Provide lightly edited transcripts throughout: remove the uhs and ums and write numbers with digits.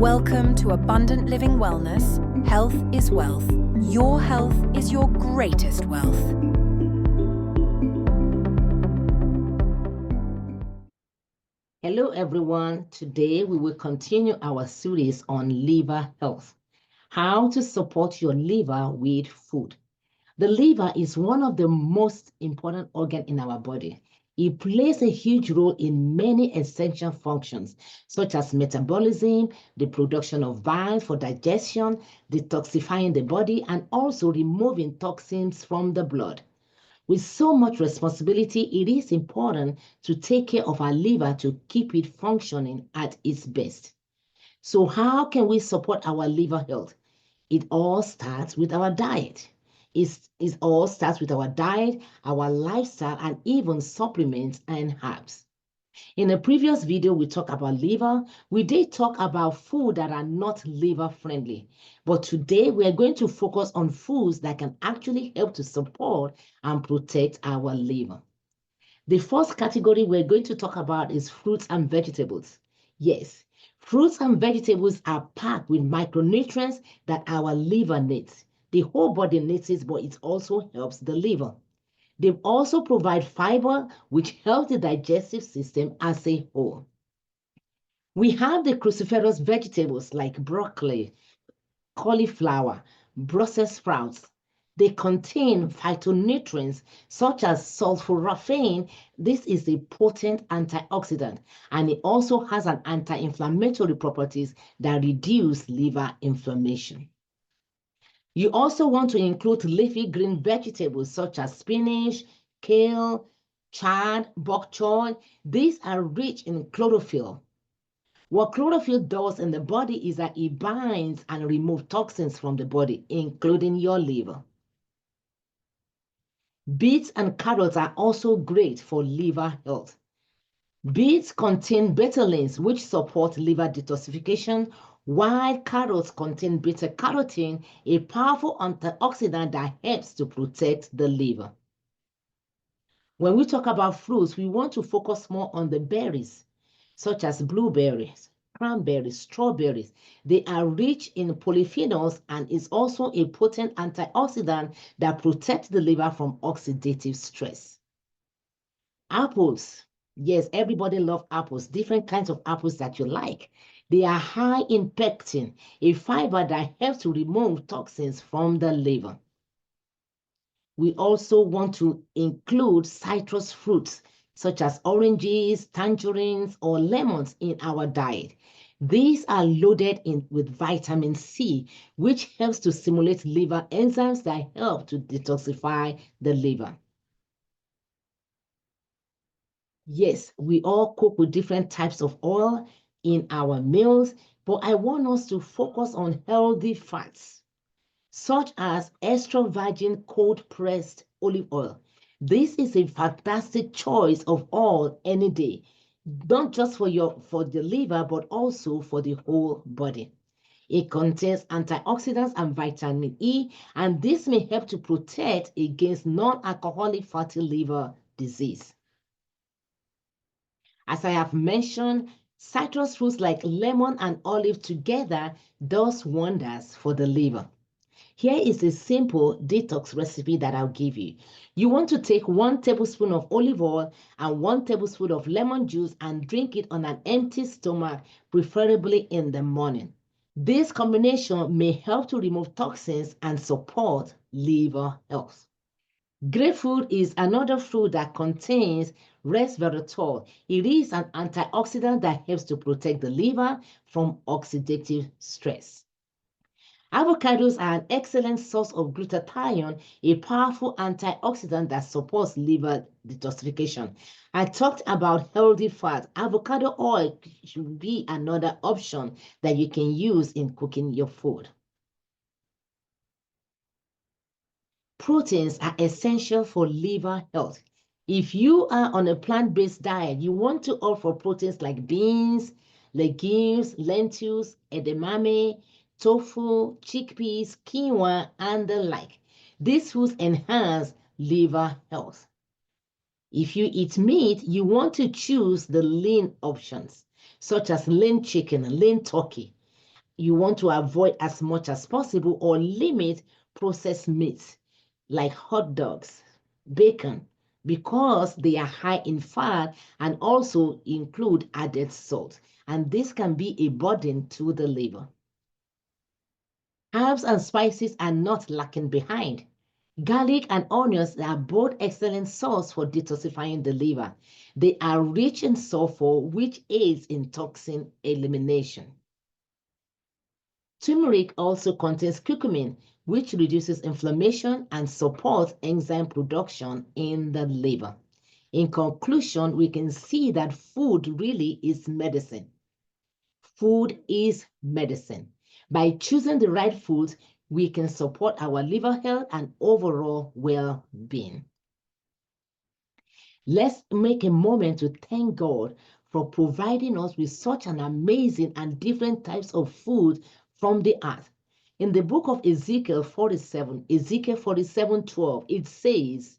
Welcome to Abundant Living Wellness. Health is wealth. Your health is your greatest wealth. Hello everyone. Today we will continue our series on liver health. How to support your liver with food. The liver is one of the most important organs in our body. It plays a huge role in many essential functions, such as metabolism, the production of bile for digestion, detoxifying the body, and also removing toxins from the blood. With so much responsibility, it is important to take care of our liver to keep it functioning at its best. So how can we support our liver health? It all starts with our diet. It all starts with our diet, our lifestyle, and even supplements and herbs. In a previous video, we talked about liver. We did talk about food that are not liver friendly. But today, we are going to focus on foods that can actually help to support and protect our liver. The first category we're going to talk about is fruits and vegetables. Yes, fruits and vegetables are packed with micronutrients that our liver needs. The whole body needs it, but it also helps the liver. They also provide fiber, which helps the digestive system as a whole. We have the cruciferous vegetables like broccoli, cauliflower, Brussels sprouts. They contain phytonutrients such as sulforaphane. This is a potent antioxidant, and it also has an anti-inflammatory properties that reduce liver inflammation. You also want to include leafy green vegetables such as spinach, kale, chard, bok choy. These are rich in chlorophyll. What chlorophyll does in the body is that it binds and removes toxins from the body, including your liver. Beets and carrots are also great for liver health. Beets contain betalains, which support liver detoxification, while carrots contain beta-carotene, a powerful antioxidant that helps to protect the liver. When we talk about fruits, we want to focus more on the berries, such as blueberries, cranberries, strawberries. They are rich in polyphenols and is also a potent antioxidant that protects the liver from oxidative stress. Apples. Yes, everybody loves apples, different kinds of apples that you like. They are high in pectin, a fiber that helps to remove toxins from the liver. We also want to include citrus fruits, such as oranges, tangerines, or lemons in our diet. These are loaded with vitamin C, which helps to stimulate liver enzymes that help to detoxify the liver. Yes, we all cook with different types of oil in our meals, but I want us to focus on healthy fats, such as extra virgin cold-pressed olive oil. This is a fantastic choice of oil any day, not just for the liver, but also for the whole body. It contains antioxidants and vitamin E, and this may help to protect against non-alcoholic fatty liver disease. As I have mentioned, citrus fruits like lemon and olive together does wonders for the liver. Here is a simple detox recipe that I'll give you. You want to take 1 tablespoon of olive oil and 1 tablespoon of lemon juice and drink it on an empty stomach, preferably in the morning. This combination may help to remove toxins and support liver health. Grapefruit is another fruit that contains resveratrol. It is an antioxidant that helps to protect the liver from oxidative stress. Avocados are an excellent source of glutathione, a powerful antioxidant that supports liver detoxification. I talked about healthy fat. Avocado oil should be another option that you can use in cooking your food. Proteins are essential for liver health. If you are on a plant-based diet, you want to opt for proteins like beans, legumes, lentils, edamame, tofu, chickpeas, quinoa, and the like. These foods enhance liver health. If you eat meat, you want to choose the lean options, such as lean chicken, lean turkey. You want to avoid as much as possible or limit processed meats like hot dogs, bacon, because they are high in fat and also include added salt. And this can be a burden to the liver. Herbs and spices are not lacking behind. Garlic and onions are both excellent sources for detoxifying the liver. They are rich in sulfur, which aids in toxin elimination. Turmeric also contains curcumin, which reduces inflammation and supports enzyme production in the liver. In conclusion, we can see that food really is medicine. Food is medicine. By choosing the right foods, we can support our liver health and overall well-being. Let's make a moment to thank God for providing us with such an amazing and different types of food from the earth. In the book of Ezekiel 47:12, it says,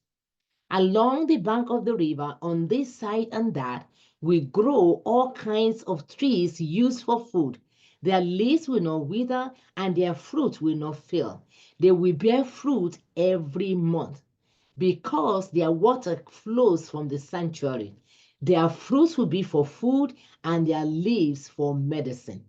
along the bank of the river, on this side and that, we grow all kinds of trees used for food. Their leaves will not wither, and their fruit will not fail. They will bear fruit every month, because their water flows from the sanctuary. Their fruits will be for food, and their leaves for medicine.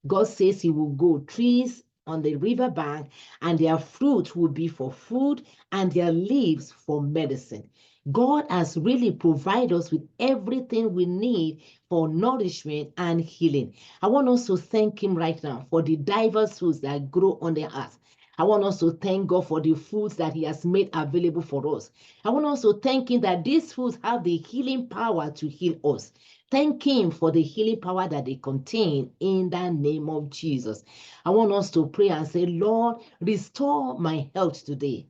God says he will grow trees on the riverbank, and their fruit will be for food, and their leaves for medicine. God has really provided us with everything we need for nourishment and healing. I want us to thank him right now for the diverse foods that grow on the earth. I want us to thank God for the foods that he has made available for us. I want us to thank him that these foods have the healing power to heal us. Thank him for the healing power that they contain in the name of Jesus. I want us to pray and say, Lord, restore my health today.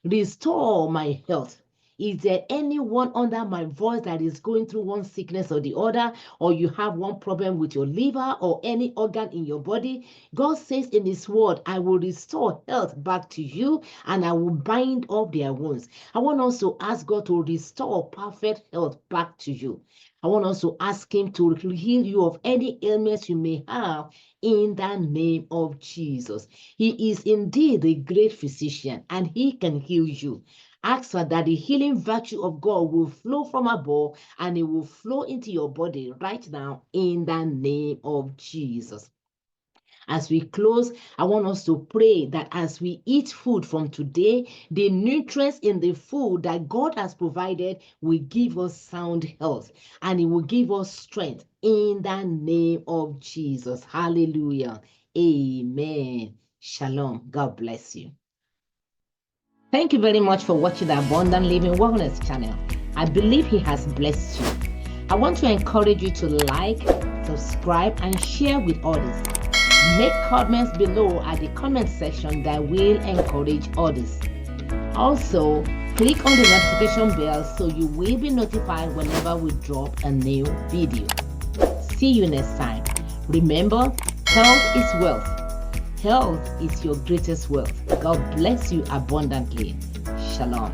Restore my health. Is there anyone under my voice that is going through one sickness or the other, or you have one problem with your liver or any organ in your body? God says in his word, I will restore health back to you, and I will bind up their wounds. I want us to ask God to restore perfect health back to you. I want us to ask him to heal you of any ailments you may have in the name of Jesus. He is indeed the great physician, and he can heal you. Ask for that the healing virtue of God will flow from above, and it will flow into your body right now in the name of Jesus. As we close, I want us to pray that as we eat food from today, the nutrients in the food that God has provided will give us sound health, and it will give us strength in the name of Jesus. Hallelujah. Amen. Shalom. God bless you. Thank you very much for watching the Abundant Living Wellness channel. I believe he has blessed you. I want to encourage you to like, subscribe, and share with others. Make comments below at the comment section that will encourage others. Also, click on the notification bell so you will be notified whenever we drop a new video. See you next time. Remember, health is wealth. Health is your greatest wealth. God bless you abundantly. Shalom.